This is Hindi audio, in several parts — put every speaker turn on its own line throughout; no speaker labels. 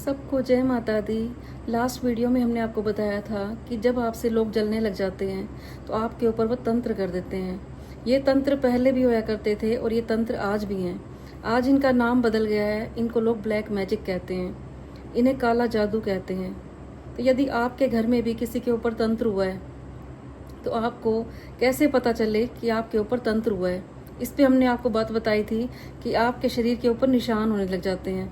सबको जय माता दी। लास्ट वीडियो में हमने आपको बताया था कि जब आपसे लोग जलने लग जाते हैं तो आपके ऊपर वो तंत्र कर देते हैं। ये तंत्र पहले भी होया करते थे और ये तंत्र आज भी हैं। आज इनका नाम बदल गया है, इनको लोग ब्लैक मैजिक कहते हैं, इन्हें काला जादू कहते हैं। तो यदि आपके घर में भी किसी के ऊपर तंत्र हुआ है तो आपको कैसे पता चले कि आपके ऊपर तंत्र हुआ है। इस पे हमने आपको बात बताई थी कि आपके शरीर के ऊपर निशान होने लग जाते हैं,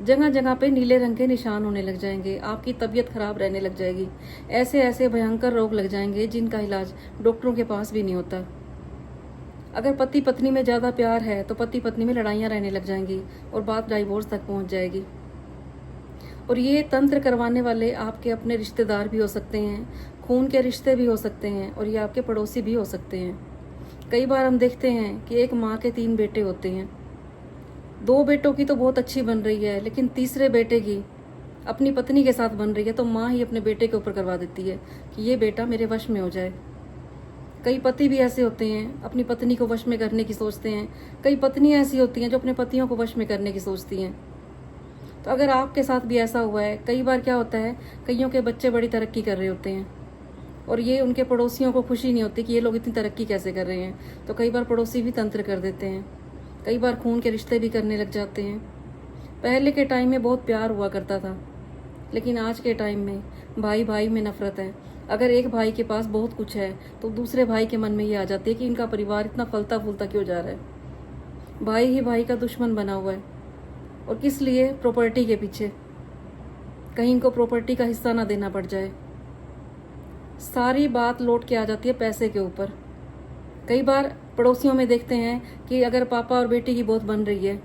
जगह जगह पे नीले रंग के निशान होने लग जाएंगे, आपकी तबीयत खराब रहने लग जाएगी, ऐसे ऐसे भयंकर रोग लग जाएंगे जिनका इलाज डॉक्टरों के पास भी नहीं होता। अगर पति पत्नी में ज़्यादा प्यार है तो पति पत्नी में लड़ाइयाँ रहने लग जाएंगी और बात डाइवोर्स तक पहुंच जाएगी। और ये तंत्र करवाने वाले आपके अपने रिश्तेदार भी हो सकते हैं, खून के रिश्ते भी हो सकते हैं और ये आपके पड़ोसी भी हो सकते हैं। कई बार हम देखते हैं कि एक माँ के 3 बेटे होते हैं, 2 बेटों की तो बहुत अच्छी बन रही है, लेकिन तीसरे बेटे की अपनी पत्नी के साथ बन रही है तो माँ ही अपने बेटे के ऊपर करवा देती है कि ये बेटा मेरे वश में हो जाए। कई पति भी ऐसे होते हैं, अपनी पत्नी को वश में करने की सोचते हैं। कई पत्नियां ऐसी होती हैं जो अपने पतियों को वश में करने की सोचती हैं। तो अगर आपके साथ भी ऐसा हुआ है, कई बार क्या होता है, कईयों के बच्चे बड़ी तरक्की कर रहे होते हैं और ये उनके पड़ोसियों को खुशी नहीं होती कि ये लोग इतनी तरक्की कैसे कर रहे हैं, तो कई बार पड़ोसी भी तंत्र कर देते हैं। कई बार खून के रिश्ते भी करने लग जाते हैं। पहले के टाइम में बहुत प्यार हुआ करता था, लेकिन आज के टाइम में भाई भाई में नफरत है। अगर एक भाई के पास बहुत कुछ है तो दूसरे भाई के मन में ये आ जाती है कि इनका परिवार इतना फलता फूलता क्यों जा रहा है। भाई ही भाई का दुश्मन बना हुआ है, और किस लिए? प्रॉपर्टी के पीछे, कहीं इनको प्रॉपर्टी का हिस्सा ना देना पड़ जाए। सारी बात लौट के आ जाती है पैसे के ऊपर। कई बार पड़ोसियों में देखते हैं कि अगर पापा और बेटी की बहुत बन रही है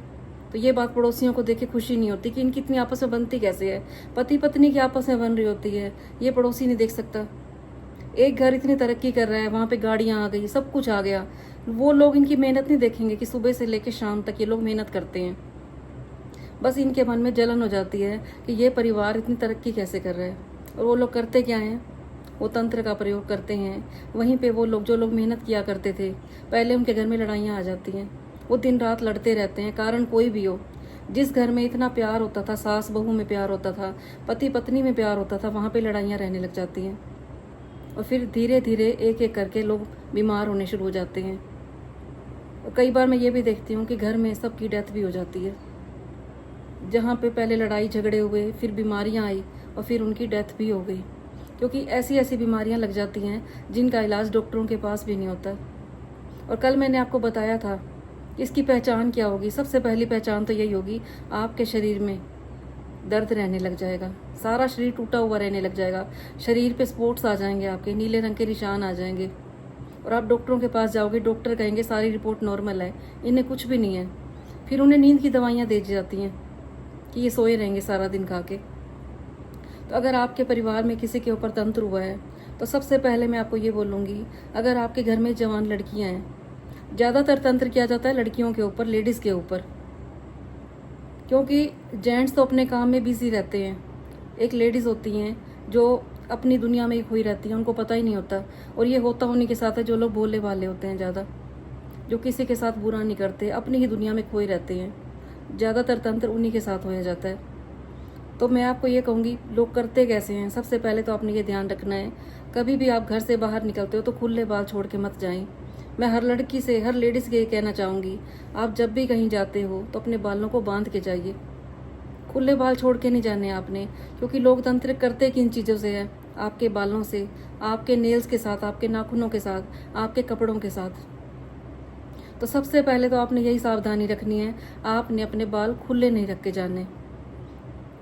तो ये बात पड़ोसियों को देख के खुशी नहीं होती कि इनकी इतनी आपस में बनती कैसे है। पति पत्नी की आपस में बन रही होती है, ये पड़ोसी नहीं देख सकता। एक घर इतनी तरक्की कर रहा है, वहाँ पे गाड़ियाँ आ गई, सब कुछ आ गया, वो लोग इनकी मेहनत नहीं देखेंगे कि सुबह से लेकर शाम तक ये लोग मेहनत करते हैं। बस इनके मन में जलन हो जाती है कि ये परिवार इतनी तरक्की कैसे कर रहा है। और वो लोग करते क्या हैं? वो तंत्र का प्रयोग करते हैं। वहीं पे वो लोग जो लोग मेहनत किया करते थे, पहले उनके घर में लड़ाइयाँ आ जाती हैं। वो दिन रात लड़ते रहते हैं, कारण कोई भी हो। जिस घर में इतना प्यार होता था, सास बहू में प्यार होता था, पति पत्नी में प्यार होता था, वहाँ पे लड़ाइयाँ रहने लग जाती हैं। और फिर धीरे धीरे एक एक करके लोग बीमार होने शुरू हो जाते हैं। और कई बार मैं ये भी देखती हूँ कि घर में सबकी डेथ भी हो जाती है। जहाँ पे पहले लड़ाई झगड़े हुए, फिर बीमारियाँ आई और फिर उनकी डेथ भी हो गई, क्योंकि ऐसी ऐसी बीमारियां लग जाती हैं जिनका इलाज डॉक्टरों के पास भी नहीं होता। और कल मैंने आपको बताया था कि इसकी पहचान क्या होगी। सबसे पहली पहचान तो यही होगी, आपके शरीर में दर्द रहने लग जाएगा, सारा शरीर टूटा हुआ रहने लग जाएगा, शरीर पे स्पॉट्स आ जाएंगे, आपके नीले रंग के निशान आ जाएंगे। और आप डॉक्टरों के पास जाओगे, डॉक्टर कहेंगे सारी रिपोर्ट नॉर्मल है, इन्हें कुछ भी नहीं है। फिर उन्हें नींद की दवाइयाँ दी जाती हैं कि ये सोए रहेंगे सारा दिन खा के। तो अगर आपके परिवार में किसी के ऊपर तंत्र हुआ है तो सबसे पहले मैं आपको ये बोलूँगी, अगर आपके घर में जवान लड़कियां हैं, ज़्यादातर तंत्र किया जाता है लड़कियों के ऊपर, लेडीज़ के ऊपर, क्योंकि जेंट्स तो अपने काम में बिजी रहते हैं। एक लेडीज़ होती हैं जो अपनी दुनिया में ही खोई रहती हैं, उनको पता ही नहीं होता। और ये होता उन्हीं के साथ है जो लोग भोले भाले होते हैं, ज़्यादा जो किसी के साथ बुरा नहीं करते, अपनी ही दुनिया में खोए रहते हैं। ज़्यादातर तंत्र उन्हीं के साथ होया जाता है। तो मैं आपको ये कहूँगी, लोग करते कैसे हैं। सबसे पहले तो आपने ये ध्यान रखना है, कभी भी आप घर से बाहर निकलते हो तो खुले बाल छोड़ के मत जाएं। मैं हर लड़की से, हर लेडीज़ के ये कहना चाहूँगी, आप जब भी कहीं जाते हो तो अपने बालों को बांध के जाइए, खुले बाल छोड़ के नहीं जाने आपने। क्योंकि लोग तंत्र करते किन चीज़ों से है? आपके बालों से, आपके नेल्स के साथ, आपके नाखूनों के साथ, आपके कपड़ों के साथ। तो सबसे पहले तो आपने यही सावधानी रखनी है, आपने अपने बाल खुले नहीं रख के जाने।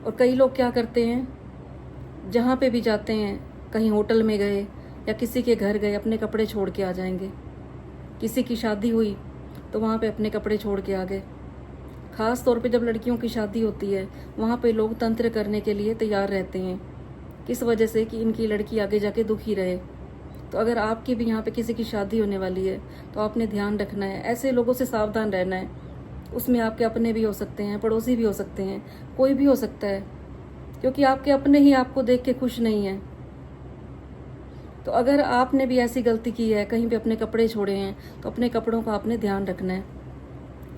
और कई लोग क्या करते हैं, जहाँ पे भी जाते हैं, कहीं होटल में गए या किसी के घर गए, अपने कपड़े छोड़ के आ जाएंगे। किसी की शादी हुई तो वहाँ पे अपने कपड़े छोड़ के आ गए। ख़ास तौर पे जब लड़कियों की शादी होती है, वहाँ पे लोग तंत्र करने के लिए तैयार रहते हैं। किस वजह से? कि इनकी लड़की आगे जाके दुखी रहे। तो अगर आपकी भी यहाँ पे किसी की शादी होने वाली है तो आपने ध्यान रखना है, ऐसे लोगों से सावधान रहना है। उसमें आपके अपने भी हो सकते हैं, पड़ोसी भी हो सकते हैं, कोई भी हो सकता है, क्योंकि आपके अपने ही आपको देख के खुश नहीं है। तो अगर आपने भी ऐसी गलती की है, कहीं पे अपने कपड़े छोड़े हैं, तो अपने कपड़ों का आपने ध्यान रखना है।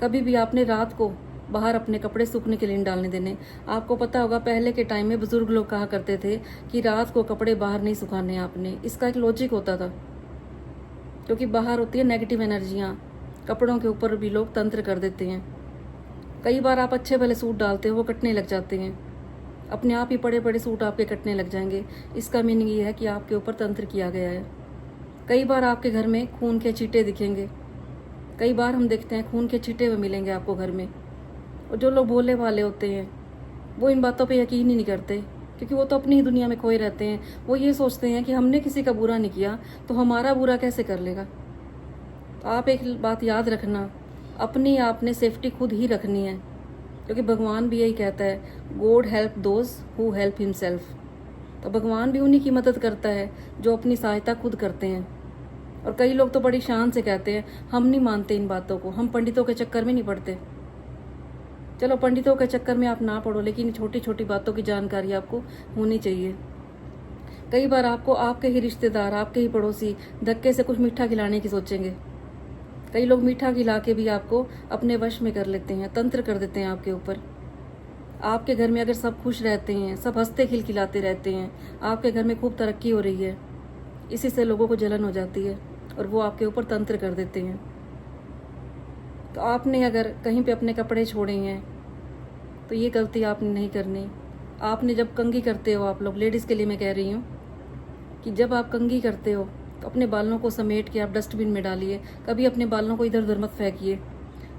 कभी भी आपने रात को बाहर अपने कपड़े सूखने के लिए नहीं डालने देने। आपको पता होगा पहले के टाइम में बुजुर्ग लोग कहा करते थे कि रात को कपड़े बाहर नहीं सुखाने आपने। इसका एक लॉजिक होता था, क्योंकि बाहर होती है नेगेटिव एनर्जियाँ, कपड़ों के ऊपर भी लोग तंत्र कर देते हैं। कई बार आप अच्छे भले सूट डालते हो, वो कटने लग जाते हैं, अपने आप ही बड़े बड़े सूट आपके कटने लग जाएंगे। इसका मीनिंग ये है कि आपके ऊपर तंत्र किया गया है। कई बार आपके घर में खून के छींटे दिखेंगे, कई बार हम देखते हैं खून के छींटे हुए मिलेंगे आपको घर में। और जो लोग भोले भाले होते हैं वो इन बातों पे यकीन ही नहीं करते, क्योंकि वो तो अपनी ही दुनिया में खोए रहते हैं। वो ये सोचते हैं कि हमने किसी का बुरा नहीं किया तो हमारा बुरा कैसे कर लेगा। तो आप एक बात याद रखना, अपनी आपने सेफ्टी खुद ही रखनी है, क्योंकि भगवान भी यही कहता है, God help those who help himself. तो भगवान भी उन्हीं की मदद करता है जो अपनी सहायता खुद करते हैं। और कई लोग तो बड़ी शान से कहते हैं हम नहीं मानते इन बातों को, हम पंडितों के चक्कर में नहीं पड़ते। चलो पंडितों के चक्कर में आप ना पढ़ो, लेकिन छोटी छोटी बातों की जानकारी आपको होनी चाहिए। कई बार आपको आपके ही रिश्तेदार, आपके ही पड़ोसी धक्के से कुछ मीठा खिलाने की सोचेंगे। कई लोग मीठा खिला के भी आपको अपने वश में कर लेते हैं, तंत्र कर देते हैं आपके ऊपर। आपके घर में अगर सब खुश रहते हैं, सब हंसते खिलखिलाते रहते हैं, आपके घर में खूब तरक्की हो रही है, इसी से लोगों को जलन हो जाती है और वो आपके ऊपर तंत्र कर देते हैं। तो आपने अगर कहीं पे अपने कपड़े छोड़े हैं तो ये गलती आपने नहीं करनी। आपने जब कंघी करते हो, आप लोग लेडीज़ के लिए मैं कह रही हूँ कि जब आप कंघी करते हो तो अपने बालों को समेट के आप डस्टबिन में डालिए। कभी अपने बालों को इधर उधर मत फेंकिए।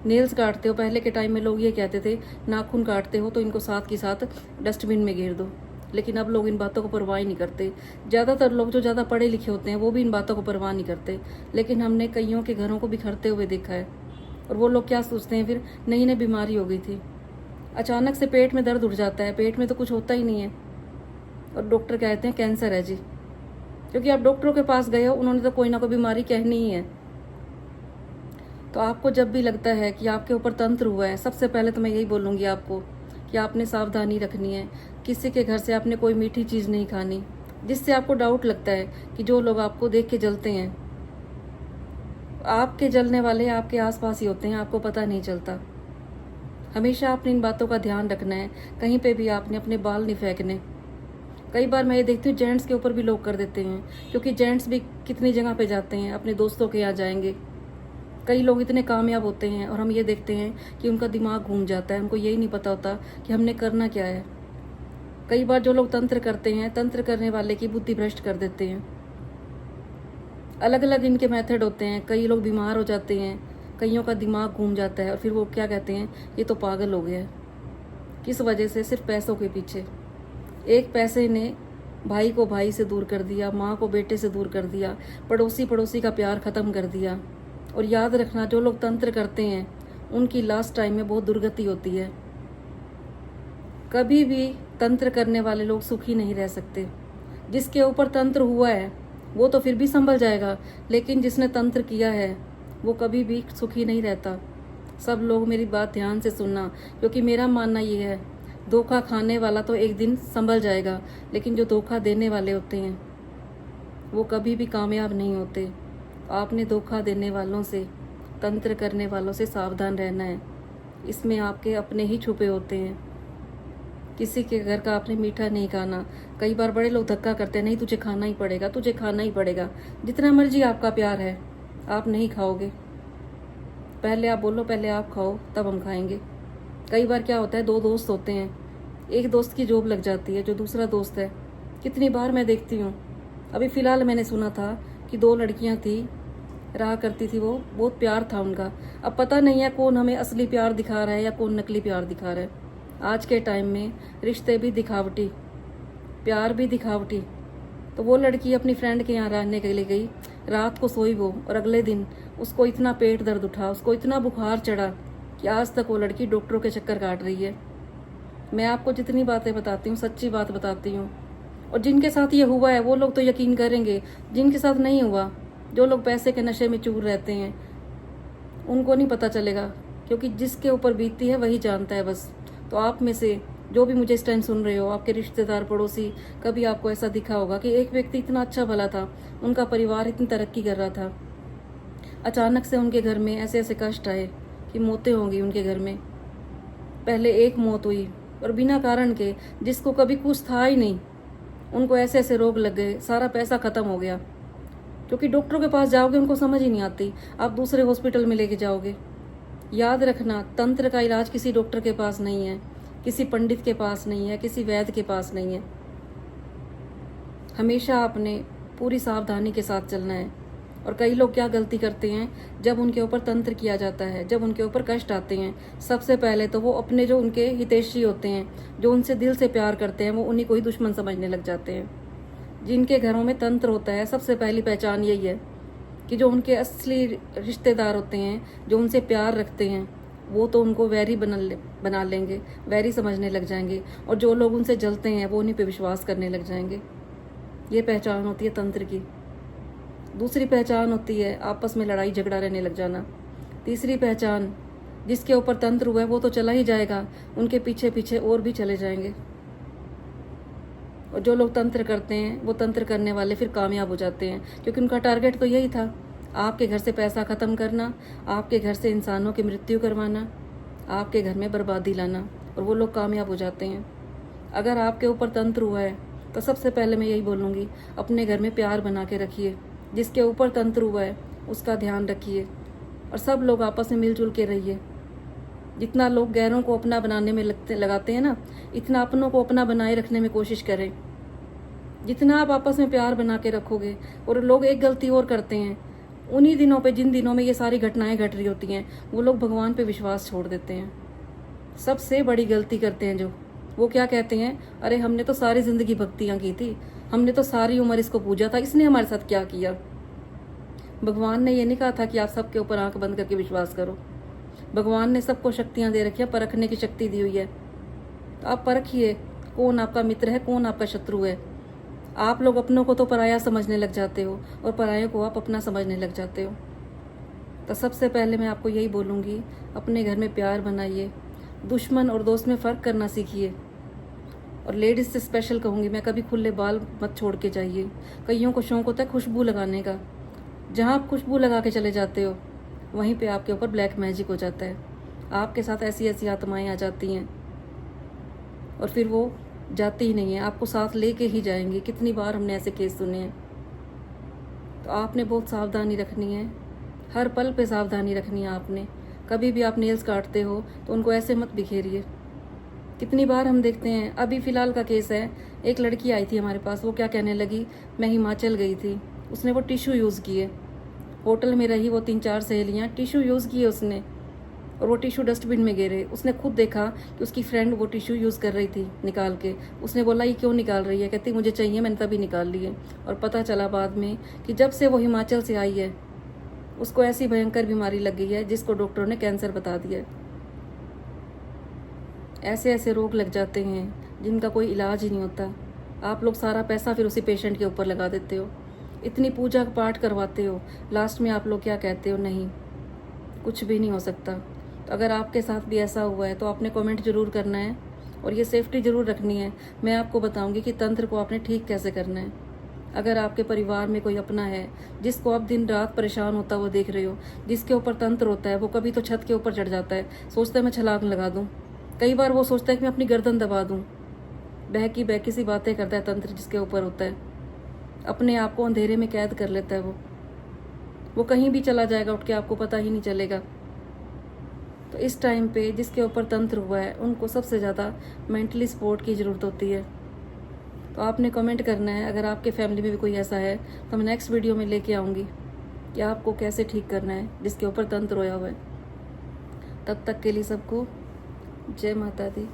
नेल्स काटते हो, पहले के टाइम में लोग ये कहते थे नाखून काटते हो तो इनको साथ के साथ डस्टबिन में गिर दो, लेकिन अब लोग इन बातों को परवाह नहीं करते। ज़्यादातर लोग जो ज़्यादा पढ़े लिखे होते हैं वो भी इन बातों को परवाह नहीं करते, लेकिन हमने कईयों के घरों को बिखरते हुए देखा है। और वो लोग क्या सोचते हैं फिर, नई नई बीमारी हो गई थी, अचानक से पेट में दर्द उठ जाता है, पेट में तो कुछ होता ही नहीं है और डॉक्टर कहते हैं कैंसर है जी। क्योंकि आप डॉक्टरों के पास गए हो, उन्होंने तो कोई ना कोई बीमारी कहनी ही है। तो आपको जब भी लगता है कि आपके ऊपर तंत्र हुआ है, सबसे पहले तो मैं यही बोलूँगी आपको कि आपने सावधानी रखनी है। किसी के घर से आपने कोई मीठी चीज़ नहीं खानी जिससे आपको डाउट लगता है कि जो लोग आपको देख के जलते हैं, आपके जलने वाले आपके आसपास ही होते हैं, आपको पता नहीं चलता। हमेशा आपने इन बातों का ध्यान रखना है। कहीं पे भी आपने अपने बाल नहीं फेंकने। कई बार मैं ये देखती हूँ जेंट्स के ऊपर भी लोग कर देते हैं, क्योंकि जेंट्स भी कितनी जगह पे जाते हैं, अपने दोस्तों के यहाँ जाएंगे। कई लोग इतने कामयाब होते हैं और हम ये देखते हैं कि उनका दिमाग घूम जाता है, उनको यही नहीं पता होता कि हमने करना क्या है। कई बार जो लोग तंत्र करते हैं, तंत्र करने वाले की बुद्धि भ्रष्ट कर देते हैं। अलग अलग इनके मेथड होते हैं। कई लोग बीमार हो जाते हैं, कईयों का दिमाग घूम जाता है और फिर वो क्या कहते हैं, ये तो पागल हो गया है। किस वजह से? सिर्फ पैसों के पीछे। एक पैसे ने भाई को भाई से दूर कर दिया, माँ को बेटे से दूर कर दिया, पड़ोसी का प्यार ख़त्म कर दिया। और याद रखना, जो लोग तंत्र करते हैं उनकी लास्ट टाइम में बहुत दुर्गति होती है। कभी भी तंत्र करने वाले लोग सुखी नहीं रह सकते। जिसके ऊपर तंत्र हुआ है वो तो फिर भी संभल जाएगा, लेकिन जिसने तंत्र किया है वो कभी भी सुखी नहीं रहता। सब लोग मेरी बात ध्यान से सुनना, क्योंकि मेरा मानना ये है, धोखा खाने वाला तो एक दिन संभल जाएगा, लेकिन जो धोखा देने वाले होते हैं वो कभी भी कामयाब नहीं होते। आपने धोखा देने वालों से, तंत्र करने वालों से सावधान रहना है। इसमें आपके अपने ही छुपे होते हैं। किसी के घर का आपने मीठा नहीं खाना। कई बार बड़े लोग धक्का करते हैं, नहीं तुझे खाना ही पड़ेगा, तुझे खाना ही पड़ेगा। जितना मर्जी आपका प्यार है, आप नहीं खाओगे। पहले आप बोलो, पहले आप खाओ तब हम खाएंगे। कई बार क्या होता है, दो दोस्त होते हैं, एक दोस्त की जॉब लग जाती है, जो दूसरा दोस्त है, कितनी बार मैं देखती हूँ। अभी फ़िलहाल मैंने सुना था कि 2 लड़कियाँ थी, रहा करती थी, वो बहुत प्यार था उनका। अब पता नहीं है कौन हमें असली प्यार दिखा रहा है या कौन नकली प्यार दिखा रहा है। आज के टाइम में रिश्ते भी दिखावटी, प्यार भी दिखावटी। तो वो लड़की अपनी फ्रेंड के यहाँ रहने के लिए गई, रात को सोई वो, और अगले दिन उसको इतना पेट दर्द उठा, उसको इतना बुखार चढ़ा कि आज तक वो लड़की डॉक्टरों के चक्कर काट रही है। मैं आपको जितनी बातें बताती हूँ सच्ची बात बताती हूँ। और जिनके साथ ये हुआ है वो लोग तो यकीन करेंगे, जिनके साथ नहीं हुआ, जो लोग पैसे के नशे में चूर रहते हैं, उनको नहीं पता चलेगा, क्योंकि जिसके ऊपर बीतती है वही जानता है बस। तो आप में से जो भी मुझे इस टाइम सुन रहे हो, आपके रिश्तेदार, पड़ोसी, कभी आपको ऐसा दिखा होगा कि एक व्यक्ति इतना अच्छा भला था, उनका परिवार इतनी तरक्की कर रहा था, अचानक से उनके घर में ऐसे ऐसे कष्ट आए कि मौतें होंगी उनके घर में। पहले एक मौत हुई और बिना कारण के, जिसको कभी कुछ था ही नहीं, उनको ऐसे ऐसे रोग लग गए, सारा पैसा खत्म हो गया। क्योंकि डॉक्टरों के पास जाओगे उनको समझ ही नहीं आती, आप दूसरे हॉस्पिटल में लेके जाओगे। याद रखना, तंत्र का इलाज किसी डॉक्टर के पास नहीं है, किसी पंडित के पास नहीं है, किसी वैद्य के पास नहीं है। हमेशा आपने पूरी सावधानी के साथ चलना है। और कई लोग क्या गलती करते हैं, जब उनके ऊपर तंत्र किया जाता है, जब उनके ऊपर कष्ट आते हैं, सबसे पहले तो वो अपने जो उनके हितैषी होते हैं, जो उनसे दिल से प्यार करते हैं, वो उन्हीं को ही दुश्मन समझने लग जाते हैं। जिनके घरों में तंत्र होता है, सबसे पहली पहचान यही है कि जो उनके असली रिश्तेदार होते हैं, जो उनसे प्यार रखते हैं, वो तो उनको वैरी बना लेंगे, वैरी समझने लग जाएंगे। और जो लोग उनसे जलते हैं वो उन्हीं पे विश्वास करने लग जाएंगे। ये पहचान होती है तंत्र की। दूसरी पहचान होती है आपस में लड़ाई झगड़ा रहने लग जाना। तीसरी पहचान, जिसके ऊपर तंत्र हुआ है वो तो चला ही जाएगा, उनके पीछे पीछे और भी चले जाएंगे। और जो लोग तंत्र करते हैं, वो तंत्र करने वाले फिर कामयाब हो जाते हैं, क्योंकि उनका टारगेट तो यही था, आपके घर से पैसा ख़त्म करना, आपके घर से इंसानों की मृत्यु करवाना, आपके घर में बर्बादी लाना। और वो लोग कामयाब हो जाते हैं। अगर आपके ऊपर तंत्र हुआ है तो सबसे पहले मैं यही बोलूँगी, अपने घर में प्यार बना के रखिए। जिसके ऊपर तंत्र हुआ है उसका ध्यान रखिए, और सब लोग आपस में मिलजुल के रहिए। जितना लोग गैरों को अपना बनाने में लगाते हैं ना, इतना अपनों को अपना बनाए रखने में कोशिश करें। जितना आप आपस में प्यार बना के रखोगे। और लोग एक गलती और करते हैं, उन्हीं दिनों पे, जिन दिनों में ये सारी घटनाएं घट रही होती हैं, वो लोग भगवान पे विश्वास छोड़ देते हैं। सबसे बड़ी गलती करते हैं जो, वो क्या कहते हैं, अरे हमने तो सारी जिंदगी भक्तियां की थी, हमने तो सारी उम्र इसको पूजा था, इसने हमारे साथ क्या किया। भगवान ने ये नहीं कहा था कि आप सबके ऊपर आंख बंद करके विश्वास करो। भगवान ने सबको शक्तियां दे रखी है, परखने की शक्ति दी हुई है। तो आप परखिए कौन आपका मित्र है, कौन आपका शत्रु है। आप लोग अपनों को तो पराया समझने लग जाते हो, और परायों को आप अपना समझने लग जाते हो। तो सबसे पहले मैं आपको यही बोलूँगी, अपने घर में प्यार बनाइए, दुश्मन और दोस्त में फ़र्क करना सीखिए। और लेडीज़ से स्पेशल कहूँगी मैं, कभी खुले बाल मत छोड़ के जाइए। कईयों को शौक होता है खुशबू लगाने का, जहाँ आप खुशबू लगा के चले जाते हो, वहीं पे आपके ऊपर ब्लैक मैजिक हो जाता है। आपके साथ ऐसी ऐसी आत्माएं आ जाती हैं, और फिर वो जाती ही नहीं है, आपको साथ लेके ही जाएंगी। कितनी बार हमने ऐसे केस सुने हैं। तो आपने बहुत सावधानी रखनी है, हर पल पे सावधानी रखनी है आपने। कभी भी आप नेल्स काटते हो तो उनको ऐसे मत बिखेरिए। कितनी बार हम देखते हैं, अभी फ़िलहाल का केस है, एक लड़की आई थी हमारे पास, वो क्या कहने लगी, मैं हिमाचल गई थी, उसने वो टिश्यू यूज़ किए, होटल में रही वो 3-4 सहेलियाँ, टिश्यू यूज़ किए उसने, और वो टिश्यू डस्टबिन में गिरे। उसने खुद देखा कि उसकी फ्रेंड वो टिश्यू यूज़ कर रही थी निकाल के। उसने बोला ये क्यों निकाल रही है, कहती मुझे चाहिए, मैंने तभी निकाल लिए। और पता चला बाद में कि जब से वो हिमाचल से आई है, उसको ऐसी भयंकर बीमारी लग गई है जिसको डॉक्टरों ने कैंसर बता दिया। ऐसे ऐसे रोग लग जाते हैं जिनका कोई इलाज ही नहीं होता। आप लोग सारा पैसा फिर उसी पेशेंट के ऊपर लगा देते हो, इतनी पूजा पाठ करवाते हो, लास्ट में आप लोग क्या कहते हो, नहीं कुछ भी नहीं हो सकता। तो अगर आपके साथ भी ऐसा हुआ है तो आपने कमेंट जरूर करना है, और ये सेफ्टी ज़रूर रखनी है। मैं आपको बताऊंगी कि तंत्र को आपने ठीक कैसे करना है। अगर आपके परिवार में कोई अपना है जिसको आप दिन रात परेशान होता हुआ देख रहे हो, जिसके ऊपर तंत्र होता है, वो कभी तो छत के ऊपर चढ़ जाता है, सोचता है मैं छलांग लगा दूँ। कई बार वो सोचता है कि मैं अपनी गर्दन दबा दूँ। बहकी सी बातें करता है तंत्र जिसके ऊपर होता है, अपने आप को अंधेरे में कैद कर लेता है। वो कहीं भी चला जाएगा उठ के, आपको पता ही नहीं चलेगा। तो इस टाइम पे जिसके ऊपर तंत्र हुआ है उनको सबसे ज़्यादा मेंटली सपोर्ट की ज़रूरत होती है। तो आपने कमेंट करना है, अगर आपके फैमिली में भी कोई ऐसा है तो मैं नेक्स्ट वीडियो में लेके आऊँगी कि आपको कैसे ठीक करना है जिसके ऊपर तंत्र होया हुआ है। तब तक के लिए सबको जय माता दी।